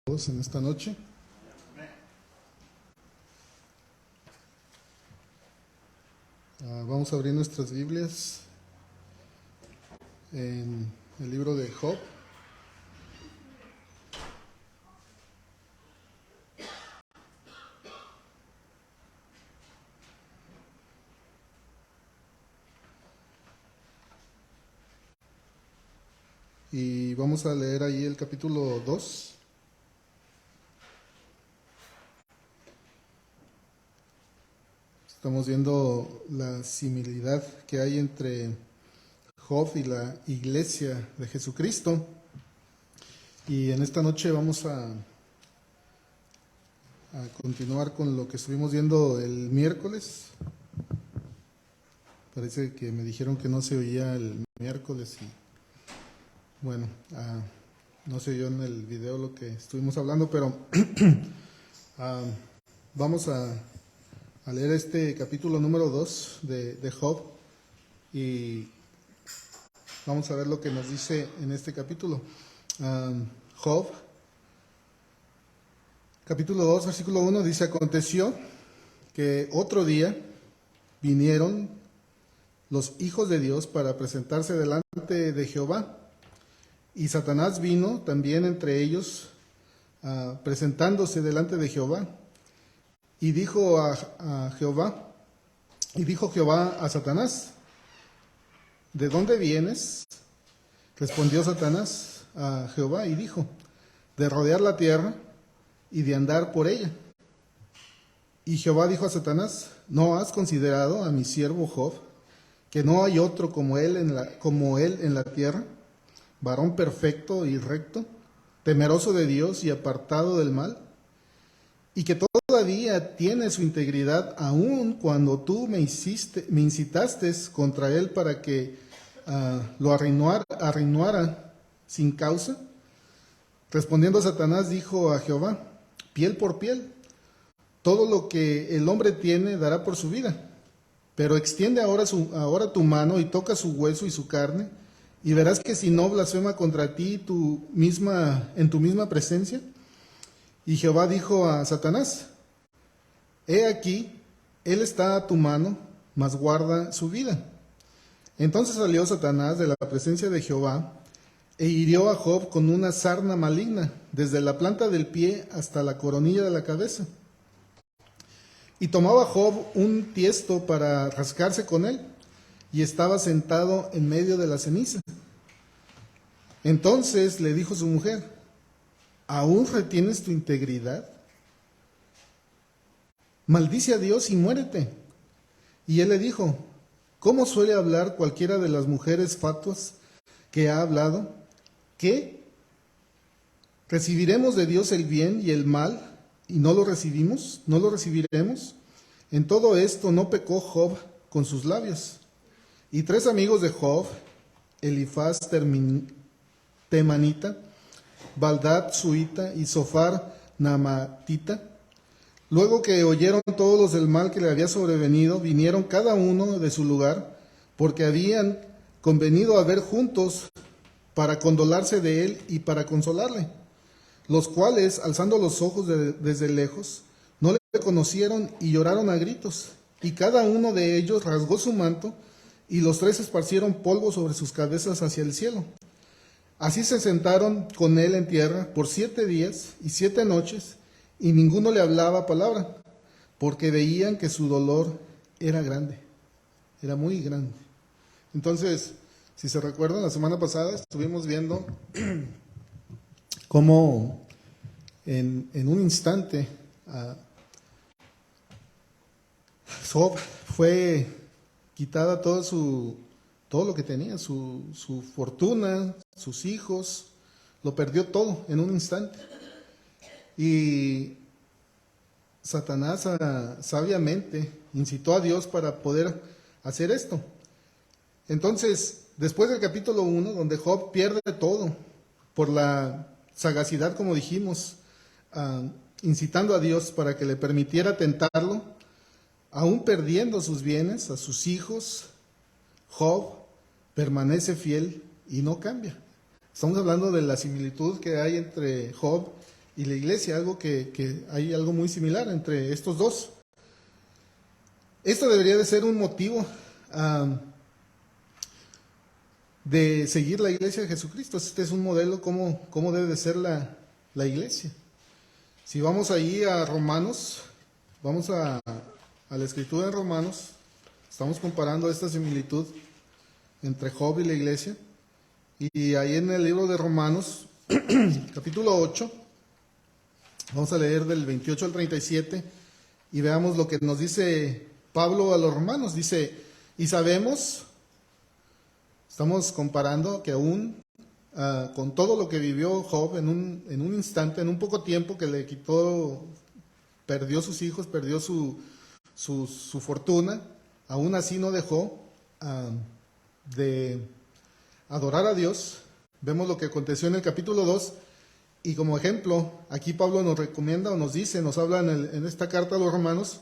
En esta noche. Vamos a abrir nuestras Biblias en el libro de Job. Y vamos a leer ahí el capítulo 2. Estamos viendo la similitude que hay entre Job y la iglesia de Jesucristo. Y en esta noche vamos a continuar con lo que estuvimos viendo el miércoles. Parece que me dijeron que no se oía el miércoles y bueno, no se oyó en el video lo que estuvimos hablando, pero vamos a leer este capítulo número 2 de Job y vamos a ver lo que nos dice en este capítulo. Job, capítulo 2, versículo 1, dice: aconteció que otro día vinieron los hijos de Dios para presentarse delante de Jehová, y Satanás vino también entre ellos, presentándose delante de Jehová. Y dijo Jehová a Satanás: ¿de dónde vienes? Respondió Satanás a Jehová y dijo: de rodear la tierra y de andar por ella. Y Jehová dijo a Satanás: ¿no has considerado a mi siervo Job, que no hay otro como él en la tierra, varón perfecto y recto, temeroso de Dios y apartado del mal? Y que todavía tiene su integridad, aun cuando tú me incitaste contra él para que lo arruinara sin causa. Respondiendo Satanás dijo a Jehová: piel por piel, todo lo que el hombre tiene dará por su vida. Pero extiende ahora tu mano y toca su hueso y su carne, y verás que si no blasfema contra ti en tu misma presencia. Y Jehová dijo a Satanás: he aquí, él está a tu mano, mas guarda su vida. Entonces salió Satanás de la presencia de Jehová e hirió a Job con una sarna maligna, desde la planta del pie hasta la coronilla de la cabeza. Y tomaba Job un tiesto para rascarse con él, y estaba sentado en medio de la ceniza. Entonces le dijo su mujer: ¿aún retienes tu integridad? Maldice a Dios y muérete. Y él le dijo: ¿cómo suele hablar cualquiera de las mujeres fatuas que ha hablado? ¿Qué? ¿Recibiremos de Dios el bien y el mal y no lo recibimos? ¿No lo recibiremos? En todo esto no pecó Job con sus labios. Y 3 amigos de Job, Elifaz temanita, Baldad suita y Sofar naamatita, luego que oyeron todos los del mal que le había sobrevenido, vinieron cada uno de su lugar, porque habían convenido a ver juntos para condolarse de él y para consolarle, los cuales, alzando los ojos desde lejos, no le conocieron y lloraron a gritos, y cada uno de ellos rasgó su manto, y los 3 esparcieron polvo sobre sus cabezas hacia el cielo. Así se sentaron con él en tierra por 7 días y 7 noches, y ninguno le hablaba palabra, porque veían que su dolor era grande, era muy grande. Entonces, si se recuerdan, la semana pasada estuvimos viendo cómo en un instante Job fue quitada todo lo que tenía, su fortuna, sus hijos, lo perdió todo en un instante. Y Satanás sabiamente incitó a Dios para poder hacer esto. Entonces, después del capítulo 1, donde Job pierde todo por la sagacidad, como dijimos, incitando a Dios para que le permitiera tentarlo, aún perdiendo sus bienes, a sus hijos, Job permanece fiel y no cambia. Estamos hablando de la similitud que hay entre Job y la iglesia, algo que hay algo muy similar entre estos dos. Esto debería de ser un motivo de seguir la iglesia de Jesucristo. Este es un modelo cómo debe de ser la iglesia. Si vamos ahí a Romanos, vamos a la escritura de Romanos, estamos comparando esta similitud entre Job y la iglesia. Y ahí en el libro de Romanos, capítulo 8, vamos a leer del 28 al 37 y veamos lo que nos dice Pablo a los romanos. Dice, y sabemos, estamos comparando que aún con todo lo que vivió Job en un instante, en un poco tiempo que le quitó, perdió sus hijos, perdió su fortuna, aún así no dejó de adorar a Dios. Vemos lo que aconteció en el capítulo 2 y como ejemplo, aquí Pablo nos recomienda o nos dice, nos habla en esta carta a los romanos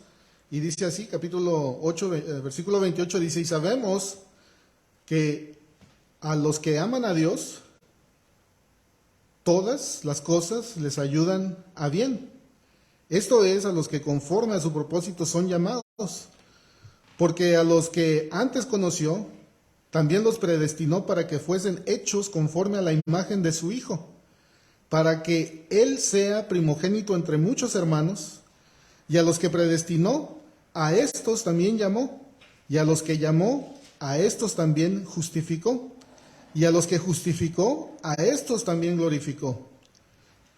y dice así, capítulo 8, versículo 28, dice, y sabemos que a los que aman a Dios, todas las cosas les ayudan a bien. Esto es, a los que conforme a su propósito son llamados, porque a los que antes conoció, también los predestinó para que fuesen hechos conforme a la imagen de su Hijo, para que Él sea primogénito entre muchos hermanos, y a los que predestinó, a estos también llamó, y a los que llamó, a estos también justificó, y a los que justificó, a estos también glorificó.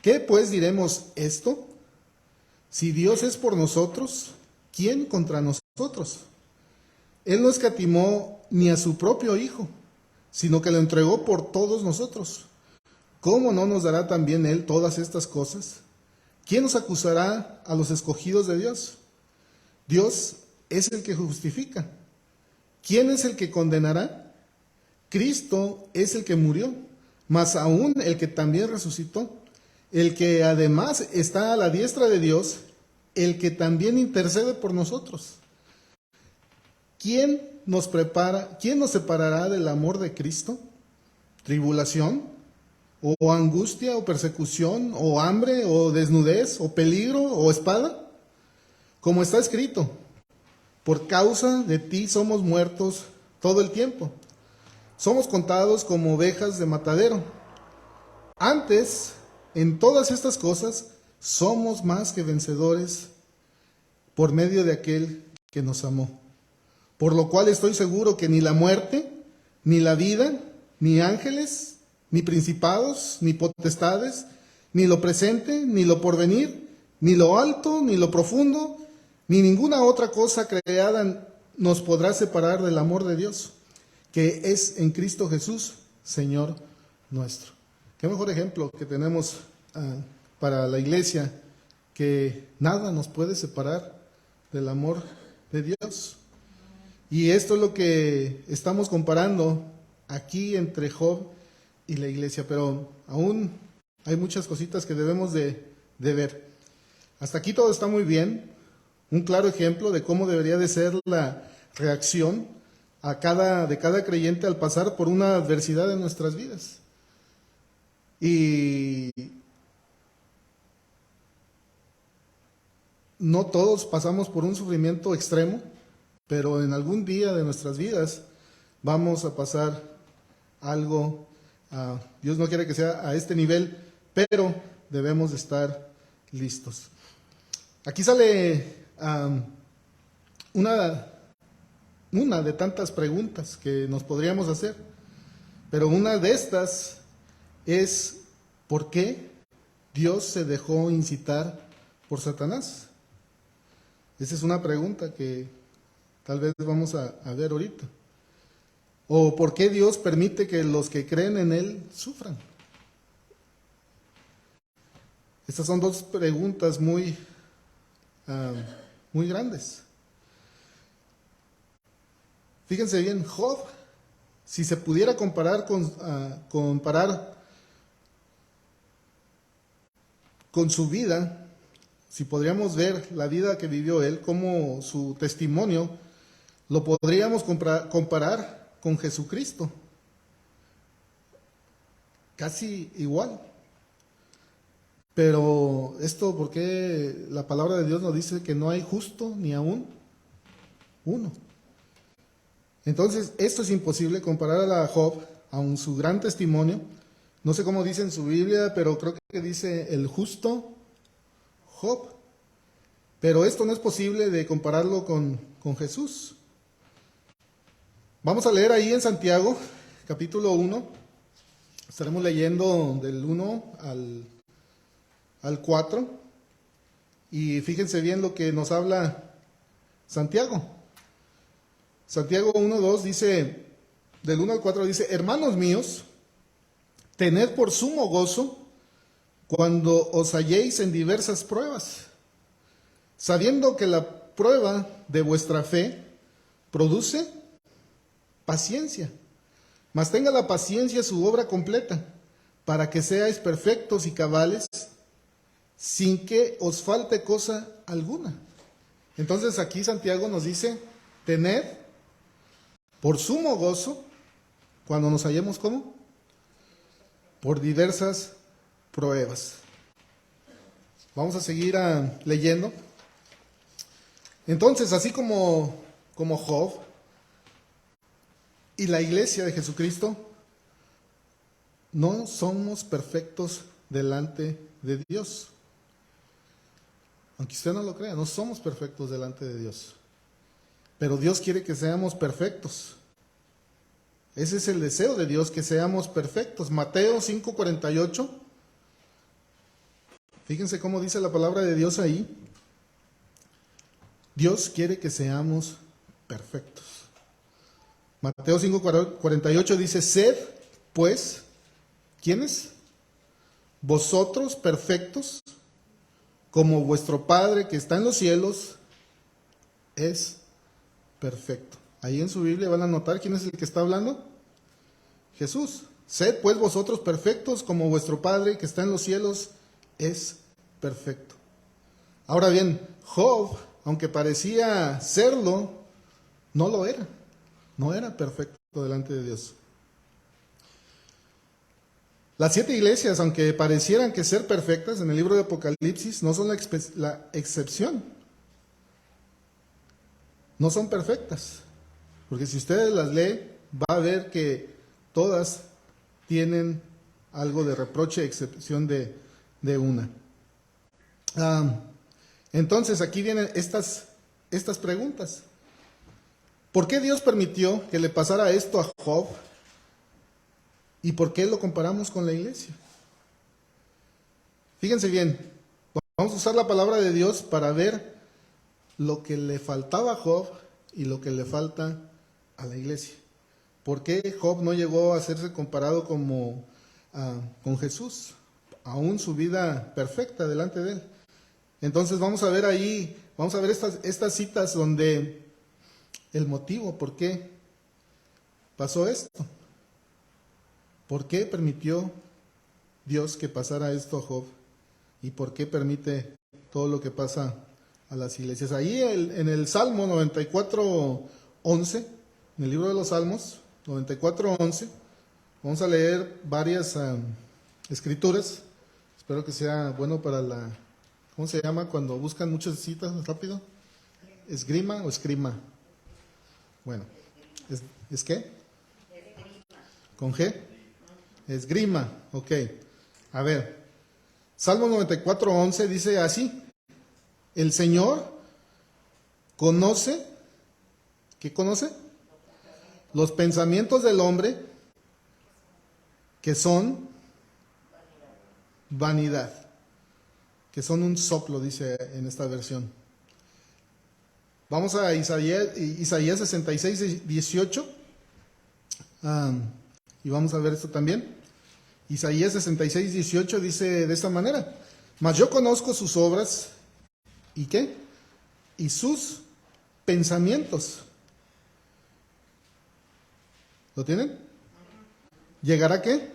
¿Qué pues diremos esto? Si Dios es por nosotros, ¿quién contra nosotros? Él no escatimó ni a su propio Hijo, sino que lo entregó por todos nosotros. ¿Cómo no nos dará también Él todas estas cosas? ¿Quién nos acusará a los escogidos de Dios? Dios es el que justifica. ¿Quién es el que condenará? Cristo es el que murió, mas aún el que también resucitó, el que además está a la diestra de Dios, el que también intercede por nosotros. ¿Quién nos separará del amor de Cristo? ¿Tribulación? ¿O angustia? ¿O persecución? ¿O hambre? ¿O desnudez? ¿O peligro? ¿O espada? Como está escrito, por causa de ti somos muertos todo el tiempo. Somos contados como ovejas de matadero. Antes, en todas estas cosas, somos más que vencedores por medio de aquel que nos amó. Por lo cual estoy seguro que ni la muerte, ni la vida, ni ángeles, ni principados, ni potestades, ni lo presente, ni lo porvenir, ni lo alto, ni lo profundo, ni ninguna otra cosa creada nos podrá separar del amor de Dios, que es en Cristo Jesús, Señor nuestro. Qué mejor ejemplo que tenemos para la iglesia, que nada nos puede separar del amor de Dios. Y esto es lo que estamos comparando aquí entre Job y la iglesia, pero aún hay muchas cositas que debemos de ver. Hasta aquí todo está muy bien, un claro ejemplo de cómo debería de ser la reacción de cada creyente al pasar por una adversidad en nuestras vidas. Y no todos pasamos por un sufrimiento extremo, pero en algún día de nuestras vidas vamos a pasar algo, Dios no quiere que sea a este nivel, pero debemos de estar listos. Aquí sale una de tantas preguntas que nos podríamos hacer, pero una de estas es: ¿por qué Dios se dejó incitar por Satanás? Esa es una pregunta que tal vez vamos a ver ahorita. ¿O por qué Dios permite que los que creen en Él sufran? Estas son dos preguntas muy grandes. Fíjense bien, Job, si se pudiera comparar con su vida, si podríamos ver la vida que vivió él, como su testimonio, lo podríamos comparar con Jesucristo. Casi igual. Pero esto, ¿por qué la palabra de Dios nos dice que no hay justo ni aún uno? Entonces, esto es imposible comparar a Job, aun su gran testimonio. No sé cómo dice en su Biblia, pero creo que dice el justo Job. Pero esto no es posible de compararlo con Jesús. Vamos a leer ahí en Santiago, capítulo 1. Estaremos leyendo del 1 al 4. Y fíjense bien lo que nos habla Santiago. Santiago 1:2 dice, del 1 al 4 dice: hermanos míos, tened por sumo gozo cuando os halléis en diversas pruebas, sabiendo que la prueba de vuestra fe produce paciencia. Mas tenga la paciencia su obra completa, para que seáis perfectos y cabales, sin que os falte cosa alguna. Entonces aquí Santiago nos dice, tened por sumo gozo cuando nos hallemos, ¿cómo? Por diversas pruebas. Vamos a seguir leyendo. Entonces, así como Job y la iglesia de Jesucristo, no somos perfectos delante de Dios. Aunque usted no lo crea, no somos perfectos delante de Dios. Pero Dios quiere que seamos perfectos. Ese es el deseo de Dios, que seamos perfectos. Mateo 5:48. Fíjense cómo dice la palabra de Dios ahí. Dios quiere que seamos perfectos. Mateo 5:48 dice: sed, pues, ¿quiénes? Vosotros perfectos, como vuestro Padre que está en los cielos es perfecto. Ahí en su Biblia van a notar quién es el que está hablando. Jesús. Sed pues vosotros perfectos, como vuestro Padre que está en los cielos es perfecto. Ahora bien, Job, aunque parecía serlo, no lo era. No era perfecto delante de Dios. Las 7 iglesias, aunque parecieran que ser perfectas en el libro de Apocalipsis, no son la excepción. No son perfectas. Porque si ustedes las leen, va a ver que todas tienen algo de reproche, a excepción de una. Entonces aquí vienen estas preguntas. ¿Por qué Dios permitió que le pasara esto a Job? ¿Y por qué lo comparamos con la iglesia? Fíjense bien, vamos a usar la palabra de Dios para ver lo que le faltaba a Job y lo que le falta a la iglesia. ¿Por qué Job no llegó a serse comparado con Jesús? Aún su vida perfecta delante de él. Entonces vamos a ver ahí, vamos a ver estas citas donde el motivo, ¿por qué pasó esto? ¿Por qué permitió Dios que pasara esto a Job? ¿Y por qué permite todo lo que pasa a las iglesias? Ahí en el Salmo 94:11, en el libro de los Salmos, 94:11, vamos a leer varias escrituras. Espero que sea bueno para la... ¿Cómo se llama cuando buscan muchas citas rápido? ¿Esgrima o escrima? Bueno, ¿es qué? ¿Con G? Esgrima, ok. A ver, Salmo 94:11 dice así: el Señor conoce, ¿qué conoce? Los pensamientos del hombre, que son vanidad, que son un soplo, dice en esta versión. Vamos a Isaías 66:18, y vamos a ver esto también. Isaías 66:18 dice de esta manera: mas yo conozco sus obras, ¿y qué? Y sus pensamientos. ¿Lo tienen? ¿Llegará qué?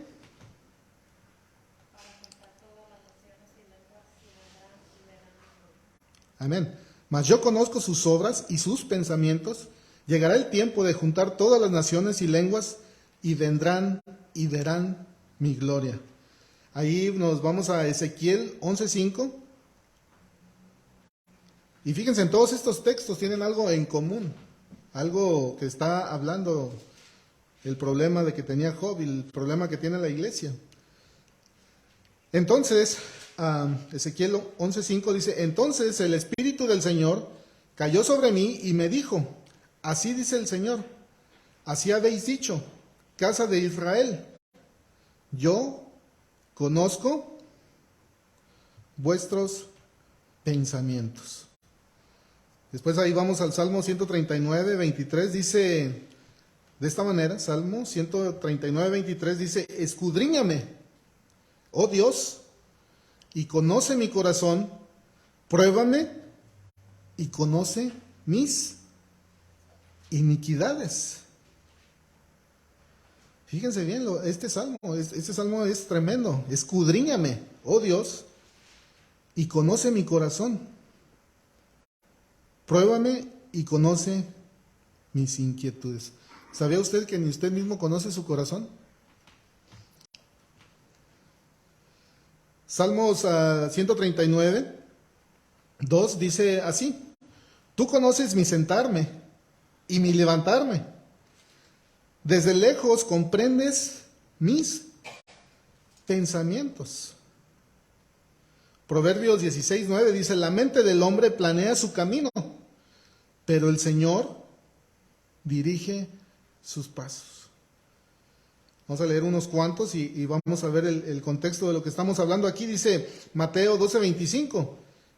Amén. Mas yo conozco sus obras y sus pensamientos. Llegará el tiempo de juntar todas las naciones y lenguas, y vendrán y verán mi gloria. Ahí nos vamos a Ezequiel 11:5. Y fíjense, en todos estos textos tienen algo en común, algo que está hablando el problema de que tenía Job y el problema que tiene la iglesia. Entonces, Ezequiel 11:5 dice: entonces el Espíritu del Señor cayó sobre mí y me dijo, así dice el Señor, así habéis dicho, casa de Israel, yo conozco vuestros pensamientos. Después ahí vamos al Salmo 139, 23, dice de esta manera, Salmo 139, 23 dice: escudriñame, oh Dios, y conoce mi corazón, pruébame y conoce mis iniquidades. Fíjense bien, este salmo es tremendo. Escudriñame, oh Dios, y conoce mi corazón. Pruébame y conoce mis inquietudes. ¿Sabía usted que ni usted mismo conoce su corazón? Salmos 139, 2 dice así: tú conoces mi sentarme y mi levantarme. Desde lejos comprendes mis pensamientos. Proverbios 16:9 dice: la mente del hombre planea su camino, pero el Señor dirige sus pasos. Vamos a leer unos cuantos y vamos a ver el contexto de lo que estamos hablando aquí. Dice Mateo 12:25: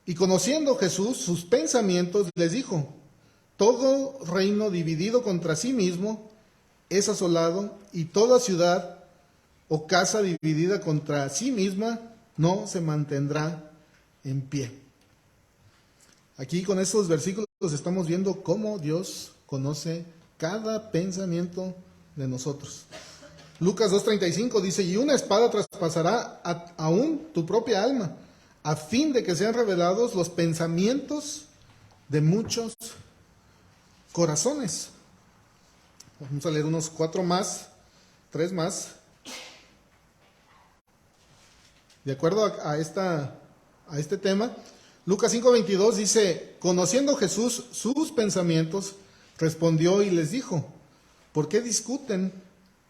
y conociendo Jesús sus pensamientos, les dijo: todo reino dividido contra sí mismo es asolado, y toda ciudad o casa dividida contra sí misma no se mantendrá en pie. Aquí con estos versículos estamos viendo cómo Dios conoce cada pensamiento de nosotros. Lucas 2:35 dice: y una espada traspasará aún tu propia alma, a fin de que sean revelados los pensamientos de muchos corazones. Vamos a leer unos 3 más. De acuerdo a este tema, Lucas 5:22 dice: conociendo Jesús sus pensamientos, respondió y les dijo: ¿por qué discuten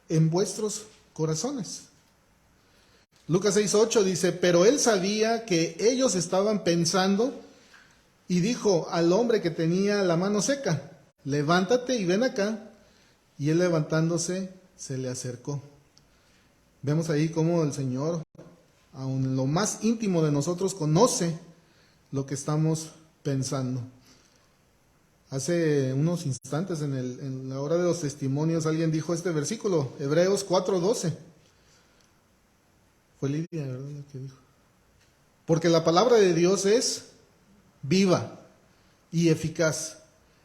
en vuestros corazones? Lucas 6:8 dice: pero él sabía que ellos estaban pensando y dijo al hombre que tenía la mano seca: levántate y ven acá. Y él, levantándose, se le acercó. Vemos ahí cómo el Señor, aun en lo más íntimo de nosotros, conoce lo que estamos pensando. Hace unos instantes, en la hora de los testimonios, alguien dijo este versículo, Hebreos 4:12. Fue Lidia, ¿verdad?, la que dijo. Porque la palabra de Dios es viva y eficaz,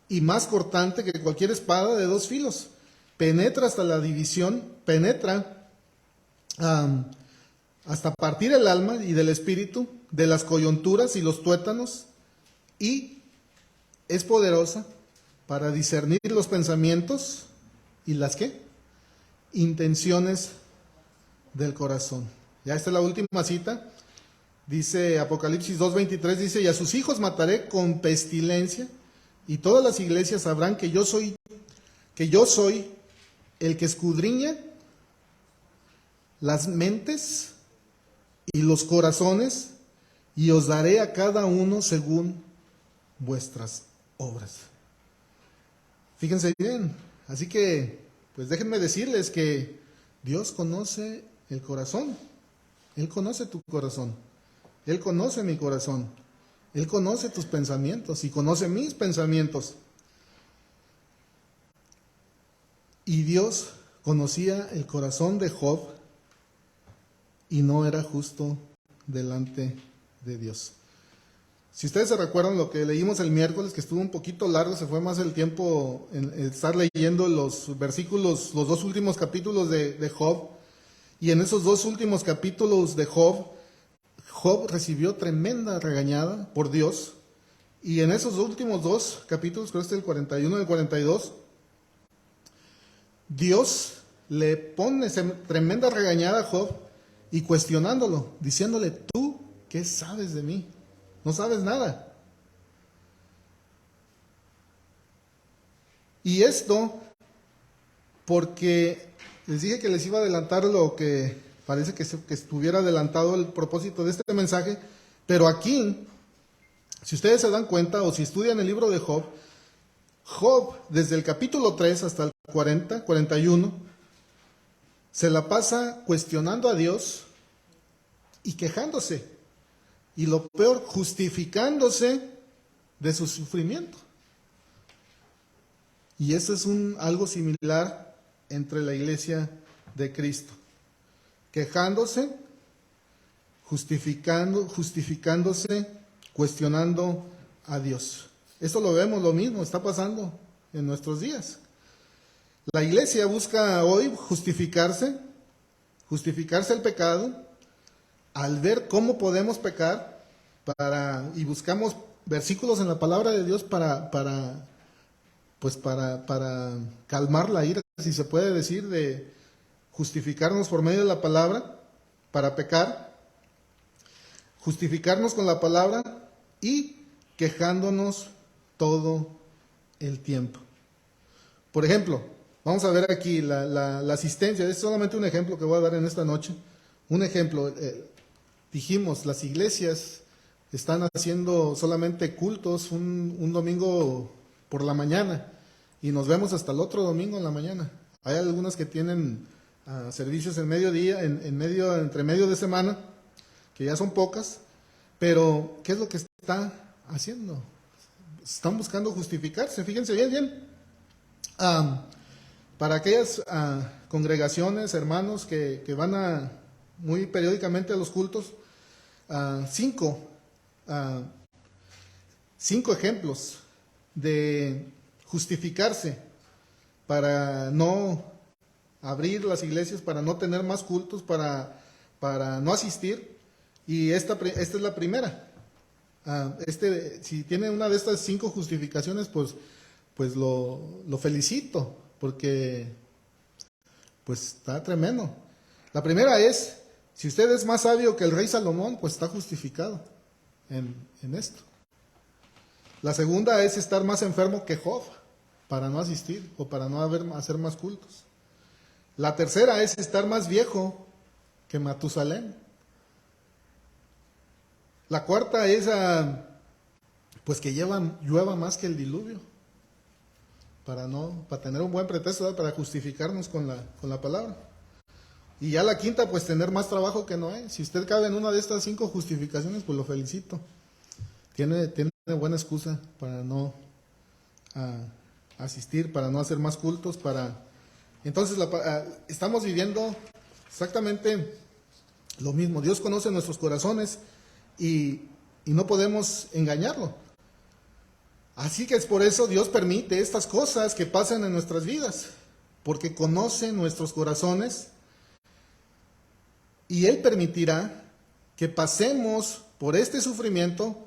y más cortante que cualquier espada de 2 filos. Penetra hasta la división, hasta partir el alma y del espíritu, de las coyunturas y los tuétanos, y es poderosa para discernir los pensamientos y las ¿qué? Intenciones del corazón. Ya esta es la última cita. Dice Apocalipsis 2:23, dice: y a sus hijos mataré con pestilencia, y todas las iglesias sabrán que yo soy el que escudriña las mentes y los corazones, y os daré a cada uno según vuestras obras. Fíjense bien. Así que, pues déjenme decirles que Dios conoce el corazón. Él conoce tu corazón. Él conoce mi corazón. Él conoce tus pensamientos y conoce mis pensamientos. Y Dios conocía el corazón de Job y no era justo delante de Dios. Si ustedes se recuerdan lo que leímos el miércoles, que estuvo un poquito largo, se fue más el tiempo en estar leyendo los versículos, los 2 últimos capítulos de Job. Y en esos 2 últimos capítulos de Job recibió tremenda regañada por Dios. Y en esos últimos 2 capítulos, creo que es el 41 y el 42, Dios le pone tremenda regañada a Job y cuestionándolo, diciéndole, ¿tú qué sabes de mí? No sabes nada. Y esto porque les dije que les iba a adelantar lo que parece que estuviera adelantado el propósito de este mensaje, pero aquí, si ustedes se dan cuenta o si estudian el libro de Job, Job desde el capítulo 3 hasta el 40, 41, se la pasa cuestionando a Dios y quejándose, y lo peor, justificándose de su sufrimiento. Y eso es algo similar entre la iglesia de Cristo. Quejándose, justificándose, cuestionando a Dios. Esto lo vemos, lo mismo está pasando en nuestros días. La iglesia busca hoy justificarse el pecado, al ver cómo podemos pecar, y buscamos versículos en la palabra de Dios para calmar la ira, si se puede decir, de justificarnos por medio de la palabra, para pecar, justificarnos con la palabra y quejándonos todo el tiempo. Por ejemplo, vamos a ver aquí la asistencia. Es solamente un ejemplo que voy a dar en esta noche. Un ejemplo, dijimos, las iglesias están haciendo solamente cultos un domingo por la mañana y nos vemos hasta el otro domingo en la mañana. Hay algunas que tienen servicios en mediodía, entre medio de semana, que ya son pocas, pero ¿qué es lo que está haciendo? Están buscando justificarse. Fíjense bien. Para aquellas congregaciones, hermanos que van muy periódicamente a los cultos, cinco ejemplos de justificarse para no abrir las iglesias, para no tener más cultos, para no asistir. Y esta es la primera. Si tiene una de estas 5 justificaciones, pues lo felicito, porque pues está tremendo. La primera es, si usted es más sabio que el rey Salomón, pues está justificado en esto. La segunda es estar más enfermo que Job, para no asistir o para no hacer más cultos. La tercera es estar más viejo que Matusalén. La cuarta es pues que llueva más que el diluvio, para tener un buen pretexto, ¿verdad?, para justificarnos con la palabra. Y ya la quinta, pues tener más trabajo que Noé. Si usted cabe en una de estas 5 justificaciones, pues lo felicito. Tiene buena excusa para no asistir, para no hacer más cultos, Entonces estamos viviendo exactamente lo mismo. Dios conoce nuestros corazones y no podemos engañarlo. Así que es por eso Dios permite estas cosas que pasan en nuestras vidas, porque conoce nuestros corazones y Él permitirá que pasemos por este sufrimiento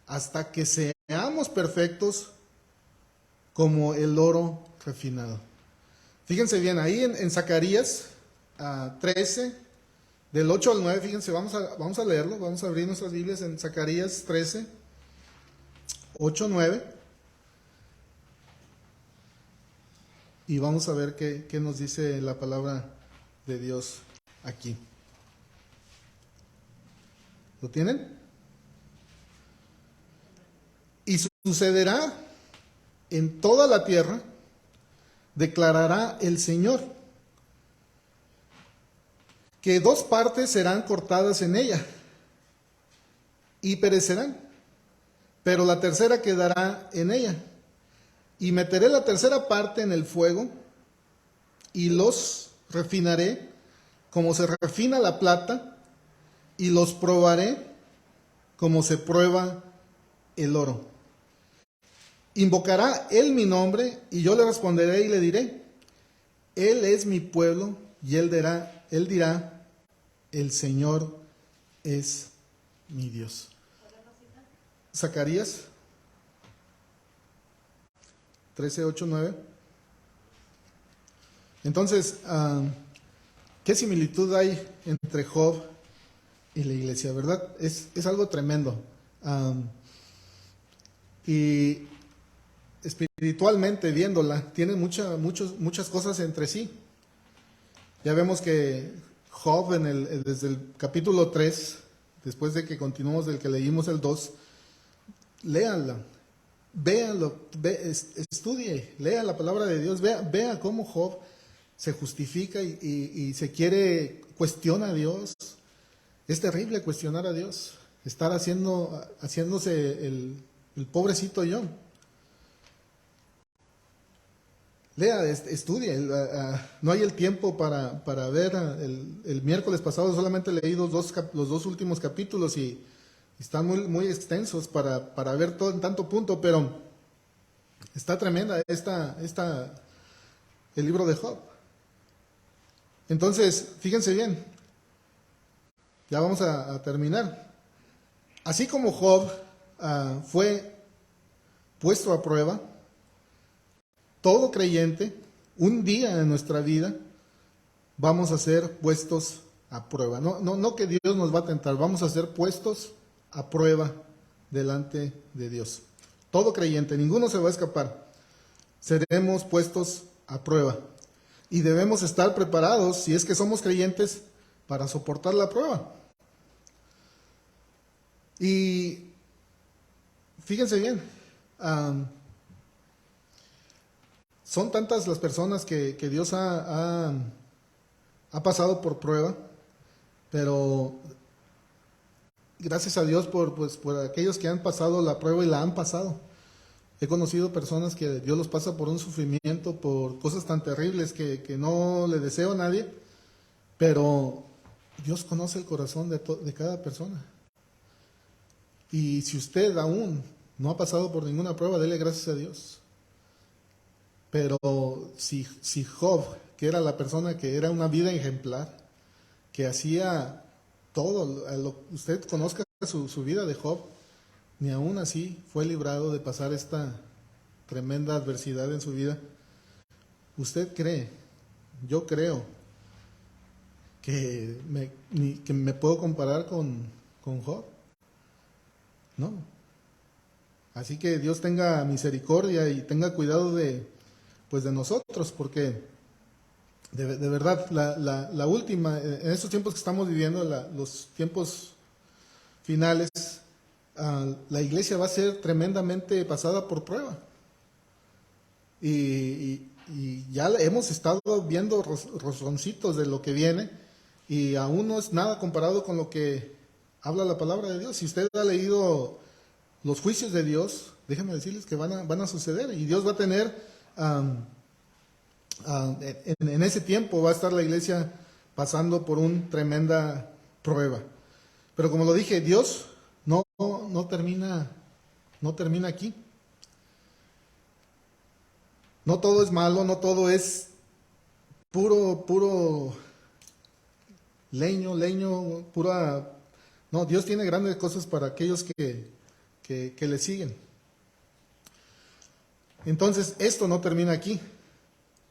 hasta que seamos perfectos como el oro refinado. Fíjense bien, ahí en Zacarías 13, del 8 al 9, fíjense, vamos a leerlo, vamos a abrir nuestras Biblias en Zacarías 13, 8, 9, y vamos a ver qué nos dice la palabra de Dios aquí. ¿Lo tienen? Y sucederá en toda la tierra, declarará el Señor, que 2 partes serán cortadas en ella y perecerán, pero la tercera quedará en ella. Y meteré la tercera parte en el fuego y los refinaré como se refina la plata, y los probaré como se prueba el oro. Invocará él mi nombre y yo le responderé y le diré: Él es mi pueblo, y él dirá, el Señor es mi Dios. Zacarías 13, 8, 9. Entonces, ¿Qué similitud hay entre Job y la iglesia? ¿Verdad? Es algo tremendo. Y espiritualmente viéndola, tiene muchas cosas entre sí. Ya vemos que Job desde el capítulo 3, después de que continuamos del que leímos el 2, léanla, véanlo, estudie, lea la palabra de Dios, vea cómo Job se justifica y se cuestiona a Dios. Es terrible cuestionar a Dios, estar haciéndose el pobrecito yo. Lea, estudie, no hay el tiempo para ver. El miércoles pasado solamente leí los dos últimos capítulos y están muy extensos para ver todo en tanto punto, pero está tremenda el libro de Job. Entonces, fíjense bien, ya vamos a terminar. Así como Job fue puesto a prueba, todo creyente, un día en nuestra vida, vamos a ser puestos a prueba. No que Dios nos va a tentar, vamos a ser puestos a prueba delante de Dios. Todo creyente, ninguno se va a escapar. Seremos puestos a prueba. Y debemos estar preparados, si es que somos creyentes, para soportar la prueba. Y fíjense bien, son tantas las personas que Dios ha pasado por prueba, pero gracias a Dios por aquellos que han pasado la prueba y la han pasado. He conocido personas que Dios los pasa por un sufrimiento, por cosas tan terribles que no le deseo a nadie, pero Dios conoce el corazón de cada persona. Y si usted aún no ha pasado por ninguna prueba, dele gracias a Dios. Pero si Job, que era la persona que era una vida ejemplar, que hacía todo, usted conozca su vida de Job, ni aún así fue librado de pasar esta tremenda adversidad en su vida. ¿Usted cree, yo creo, que me puedo comparar con Job? No. Así que Dios tenga misericordia y tenga cuidado de nosotros, porque de verdad, la última, en estos tiempos que estamos viviendo, los tiempos finales, la iglesia va a ser tremendamente pasada por prueba. Y ya hemos estado viendo rozoncitos de lo que viene, y aún no es nada comparado con lo que habla la palabra de Dios. Si usted ha leído los juicios de Dios, déjenme decirles que van a suceder, y Dios va a tener... en ese tiempo va a estar la iglesia pasando por una tremenda prueba. Pero como lo dije, Dios no termina aquí. No todo es malo, no todo es puro leño, pura... No, Dios tiene grandes cosas para aquellos que le siguen. Entonces, esto no termina aquí.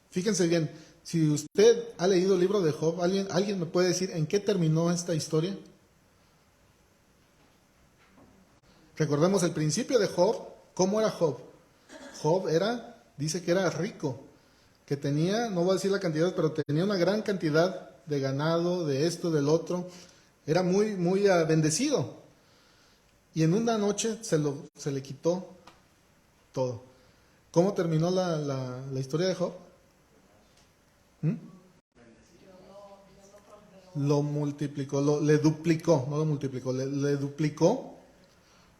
Fíjense bien, si usted ha leído el libro de Job, ¿alguien me puede decir en qué terminó esta historia? Recordemos el principio de Job. ¿Cómo era Job? Job dice que era rico, que tenía, no voy a decir la cantidad, pero tenía una gran cantidad de ganado, de esto, del otro. Era muy bendecido. Y en una noche se le quitó todo. ¿Cómo terminó la historia de Job? Lo multiplicó, le duplicó, no lo multiplicó, le duplicó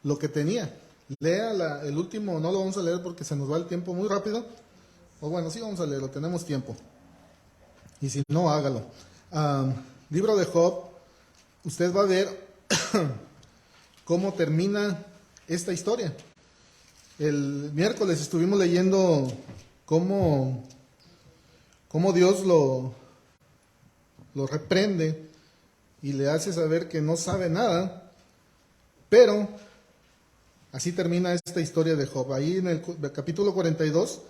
lo que tenía. Lea el último, no lo vamos a leer porque se nos va el tiempo muy rápido. O bueno, sí vamos a leerlo, tenemos tiempo. Y si no, hágalo. Libro de Job, usted va a ver cómo termina esta historia. El miércoles estuvimos leyendo cómo Dios lo reprende y le hace saber que no sabe nada, pero así termina esta historia de Job. Ahí en el capítulo 42,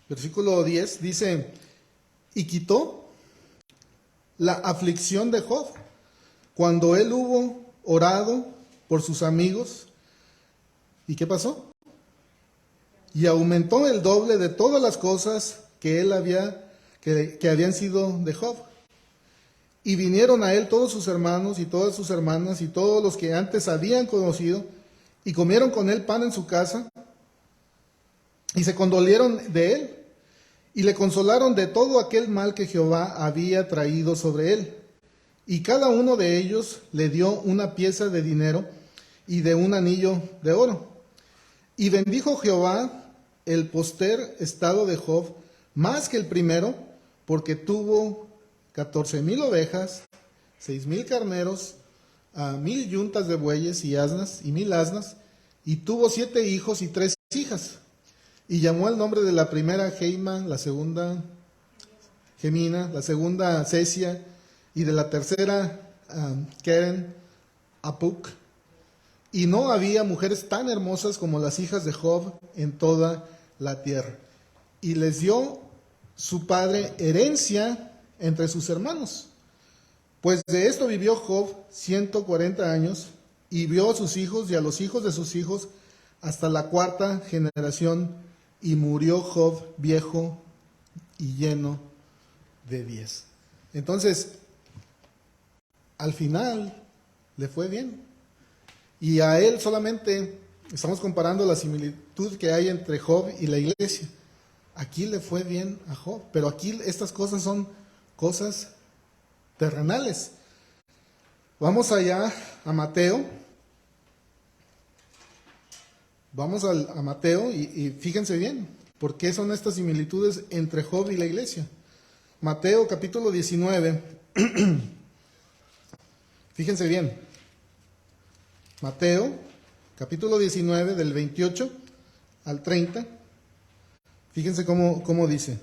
versículo 10, dice, y quitó la aflicción de Job, cuando él hubo orado por sus amigos. ¿Y qué pasó? Y aumentó el doble de todas las cosas que él que habían sido de Job. Y vinieron a él todos sus hermanos y todas sus hermanas y todos los que antes habían conocido, y comieron con él pan en su casa, y se condolieron de él, y le consolaron de todo aquel mal que Jehová había traído sobre él. Y cada uno de ellos le dio una pieza de dinero y de un anillo de oro. Y bendijo Jehová el postrer estado de Job más que el primero, porque tuvo 14,000 ovejas, 6,000 carneros, 1,000 yuntas de bueyes y asnas, y 1,000 asnas, y tuvo 7 hijos y 3 hijas. Y llamó el nombre de la primera Geima, la segunda Gemina, la segunda Cesia, y de la tercera Keren, Apuk. Y no había mujeres tan hermosas como las hijas de Job en toda la tierra. Y les dio su padre herencia entre sus hermanos. Pues de esto vivió Job 140 años, y vio a sus hijos y a los hijos de sus hijos hasta la 4ª generación, y murió Job viejo y lleno de días. Entonces, al final le fue bien. Y a él solamente estamos comparando la similitud que hay entre Job y la iglesia. Aquí le fue bien a Job, pero aquí estas cosas son cosas terrenales. Vamos allá a Mateo. Vamos a Mateo y fíjense bien, ¿por qué son estas similitudes entre Job y la iglesia? Mateo capítulo 19. Fíjense bien. Mateo capítulo 19 del 28 al 30. Fíjense cómo dice.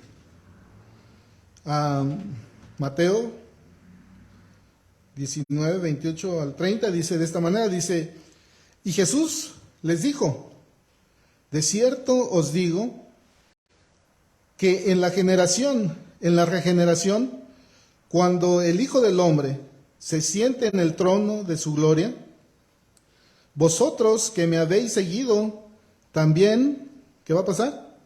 Mateo 19, 28 al 30 dice de esta manera, dice, y Jesús les dijo, de cierto os digo que en la regeneración, cuando el Hijo del Hombre se siente en el trono de su gloria, vosotros que me habéis seguido, también, ¿qué va a pasar?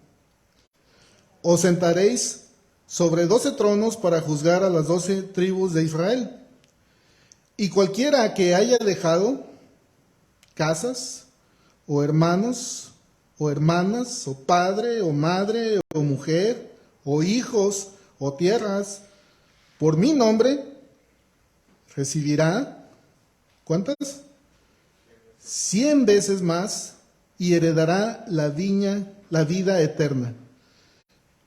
Os sentaréis sobre 12 tronos para juzgar a las 12 tribus de Israel. Y cualquiera que haya dejado casas, o hermanos, o hermanas, o padre, o madre, o mujer, o hijos, o tierras, por mi nombre, recibirá, ¿cuántas? 100 veces más, y heredará la vida eterna.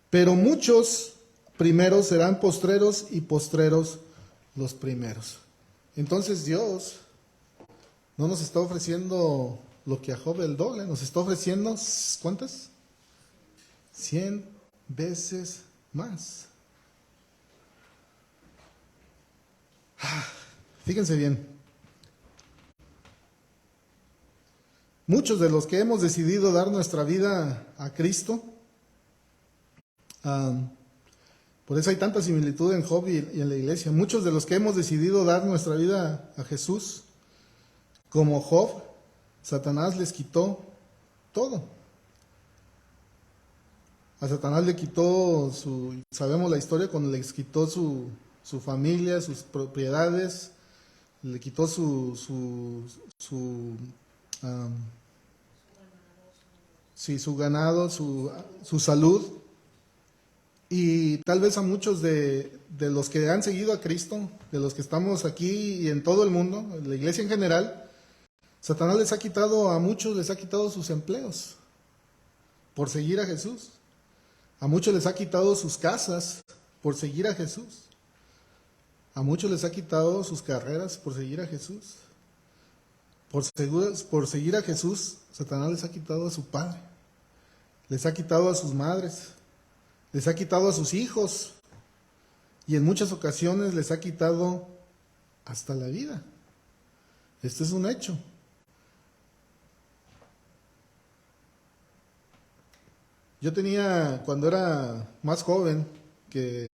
Pero muchos primeros serán postreros, y postreros los primeros. Entonces Dios no nos está ofreciendo lo que a Job el doble, nos está ofreciendo, ¿cuántas? 100 veces más. Fíjense bien. Muchos de los que hemos decidido dar nuestra vida a Cristo, por eso hay tanta similitud en Job y en la iglesia, muchos de los que hemos decidido dar nuestra vida a Jesús, como Job, Satanás les quitó todo. A Satanás le quitó sabemos la historia, cuando les quitó su familia, sus propiedades, le quitó su ganado, su salud. Y tal vez a muchos de los que han seguido a Cristo, de los que estamos aquí y en todo el mundo, en la iglesia en general, Satanás a muchos les ha quitado sus empleos por seguir a Jesús. A muchos les ha quitado sus casas por seguir a Jesús. A muchos les ha quitado sus carreras por seguir a Jesús. Por seguir a Jesús, Satanás les ha quitado a su padre, les ha quitado a sus madres, les ha quitado a sus hijos, y en muchas ocasiones les ha quitado hasta la vida. Este es un hecho. Yo tenía, cuando era más joven, que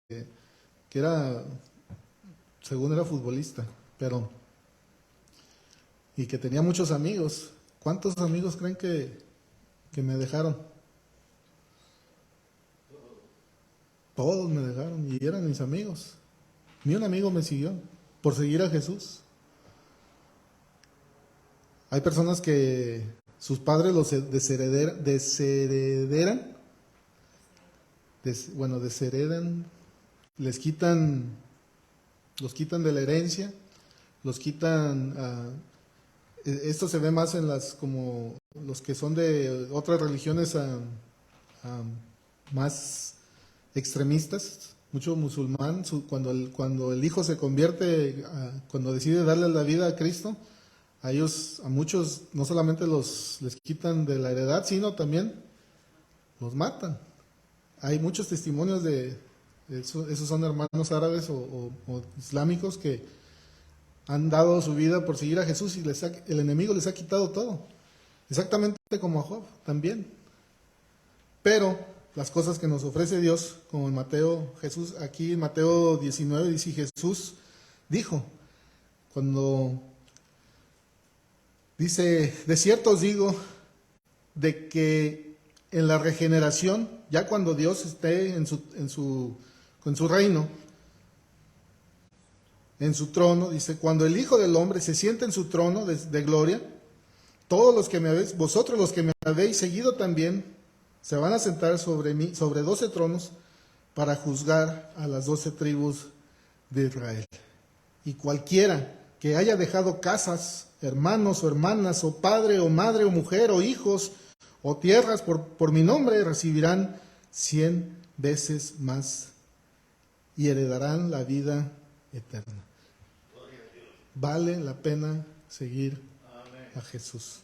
era según era futbolista, pero y que tenía muchos amigos. ¿Cuántos amigos creen que me dejaron? Todos me dejaron y eran mis amigos. Ni un amigo me siguió por seguir a Jesús. Hay personas que sus padres los desheredan, los quitan de la herencia, los quitan. Esto se ve más en como los que son de otras religiones más extremistas, mucho musulmán, cuando el hijo se convierte, cuando decide darle la vida a Cristo, a muchos no solamente les quitan de la heredad, sino también los matan. Hay muchos testimonios de eso, esos son hermanos árabes o islámicos que han dado su vida por seguir a Jesús y el enemigo les ha quitado todo. Exactamente como a Job también. Pero las cosas que nos ofrece Dios, como en aquí en Mateo 19 dice, Jesús dijo, cuando dice, de cierto os digo, de que en la regeneración, ya cuando Dios esté en su reino, en su trono, dice, cuando el Hijo del Hombre se siente en su trono de gloria, todos los que me habéis, vosotros los que me habéis seguido también, se van a sentar sobre 12 tronos para juzgar a las 12 tribus de Israel. Y cualquiera que haya dejado casas, hermanos o hermanas, o padre o madre o mujer o hijos o tierras por mi nombre, recibirán 100 veces más y heredarán la vida eterna. Vale la pena seguir a Jesús.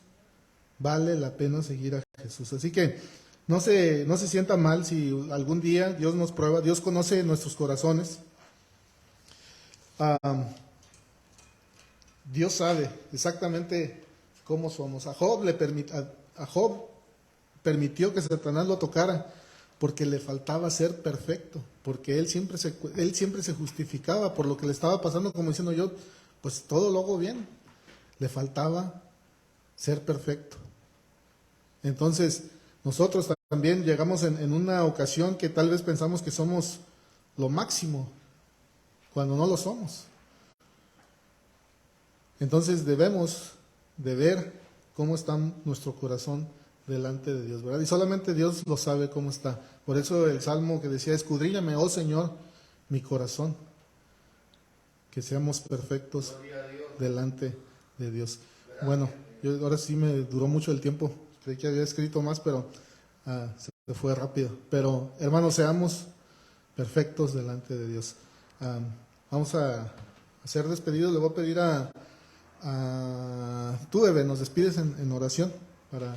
Vale la pena seguir a Jesús. Así que no se sienta mal si algún día Dios nos prueba. Dios conoce nuestros corazones. Dios sabe exactamente cómo somos. A Job permitió que Satanás lo tocara porque le faltaba ser perfecto, porque él siempre se justificaba por lo que le estaba pasando, como diciendo yo, pues todo lo hago bien. Le faltaba ser perfecto. Entonces, nosotros también llegamos en una ocasión que tal vez pensamos que somos lo máximo, cuando no lo somos. Entonces debemos de ver cómo está nuestro corazón delante de Dios, ¿verdad? Y solamente Dios lo sabe cómo está. Por eso el Salmo que decía, escudriñame, oh Señor, mi corazón, que seamos perfectos delante de Dios. Bueno, ahora sí me duró mucho el tiempo, creí que había escrito más, pero se fue rápido. Pero hermanos, seamos perfectos delante de Dios. Vamos a ser despedidos. Le voy a pedir tú, Eve, nos despides en oración para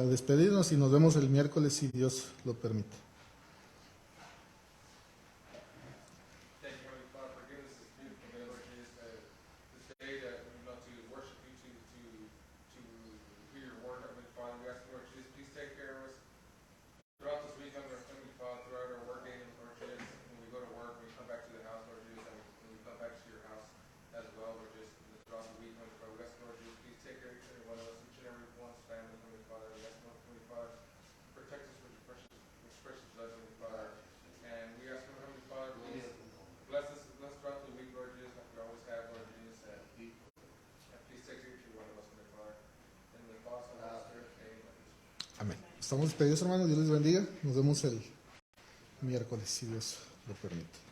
despedirnos y nos vemos el miércoles si Dios lo permite. Amén. Estamos despedidos, hermanos. Dios les bendiga. Nos vemos el miércoles, si Dios lo permite.